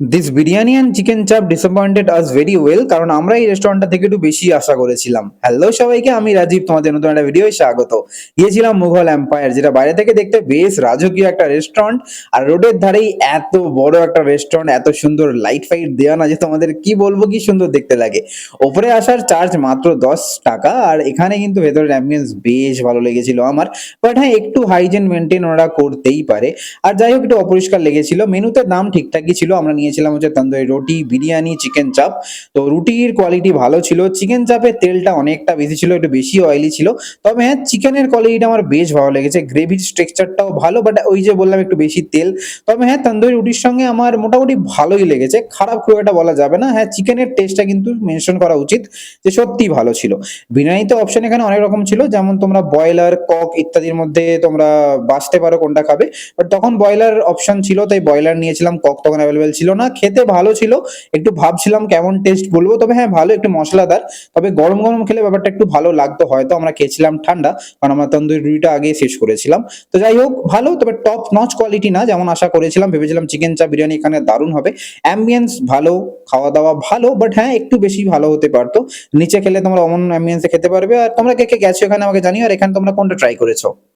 This biryani and chicken চাপ disappointed আস very well, কারণ আমরা এই রেস্টুরেন্টটা থেকে একটু বেশি আশা করেছিলাম। হ্যালো সবাইকে, আমি রাজীব, তোমাদের নতুন একটা ভিডিওয় স্বাগত। গিয়েছিলাম মুঘল এম্পায়ার, যেটা বাইরে থেকে দেখতে বেশ রাজকীয় একটা রেস্টুরেন্ট, আর রোডের ধারেই এত বড় একটা রেস্টুরেন্ট, এত সুন্দর লাইট ফাইট দেওয়া না যে তোমাদের কি বলবো, কি সুন্দর দেখতে লাগে। ওপরে আসার চার্জ মাত্র 10 টাকা, আর এখানে কিন্তু ভেতরের অ্যাম্বিয়েন্স বেশ ভালো লেগেছিল আমার। বাট হ্যাঁ, একটু হাইজেন মেনটেন ওরা করতেই পারে। আর যাই হোক, একটু অপরিষ্কার লেগেছিল। মেনুতে দাম ঠিকঠাকই ছিল। আমরা নিয়েছিলাম হচ্ছে তন্দুরি রুটি, বিরিয়ানি, চিকেন চাপ। তো রুটির কোয়ালিটি ভালো ছিল, চিকেন চাপের তেলটা অনেকটা বেশি ছিল, একটু বেশি অয়েলি ছিল। তবে হ্যাঁ, চিকেনের কোয়ালিটিটা আমার বেশ ভালো লেগেছে, গ্রেভির স্ট্রাকচারটাও ভালো, বাট ওই যে বললাম একটু বেশি তেল। তবে হ্যাঁ, তন্দুরি রুটির সঙ্গে আমার মোটামুটি ভালোই লেগেছে, খারাপ খুব একটা বলা যাবে না। হ্যাঁ, চিকেনের টেস্টটা কিন্তু মেনশন করা উচিত যে সত্যিই ভালো ছিল। বিরিয়ানিতে অপশন এখানে অনেক রকম ছিল, যেমন তোমরা ব্রয়লার, কক ইত্যাদির মধ্যে তোমরা বাছতে পারো কোনটা খাবে। বাট তখন ব্রয়লার অপশন ছিল, তাই ব্রয়লার নিয়েছিলাম। কক তখন অ্যাভেলেবেল ছিল না। খেতে ভালো ছিল, একটু ভাবছিলাম কেমন টেস্ট বলবো। তবে হ্যাঁ, ভালো, একটু মশলাদার। তবে গরম গরম খেলে ব্যাপারটা একটু ভালো লাগতো হয়তো। আমরা খেয়েছিলাম ঠান্ডা, কারণ আমরা তন্দুরি রুটিটা আগেই শেষ করেছিলাম। তো যাই হোক, ভালো, তবে টপ নচ কোয়ালিটি না যেমন আশা করেছিলাম। ভেবেছিলাম চিকেন চাপ বিরিয়ানি এখানে দারুণ হবে। অ্যাম্বিয়েন্স ভালো, খাওয়া দাওয়া ভালো, বাট হ্যাঁ, একটু বেশি ভালো হতে পারতো। নিচে খেলে তোমরা অমন অ্যাম্বিয়েন্সে খেতে পারবে। আর তোমরা কে কে গেছো এখানে আমাকে জানিও, আর এখানে তোমরা কোনটা ট্রাই করেছো?